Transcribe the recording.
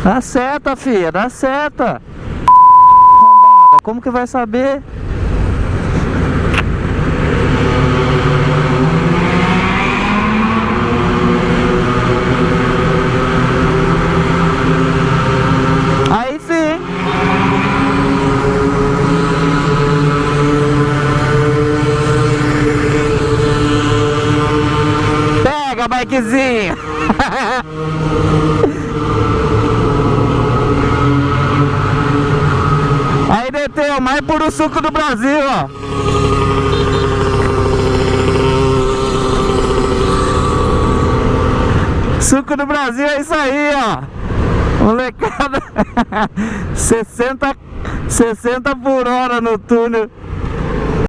Dá seta, filha, dá seta. Como que vai saber? Aí sim. Pega, bikezinho. Aí deteu, mais puro suco do Brasil, ó. Suco do Brasil é isso aí, ó. Molecada. 60 por hora no túnel.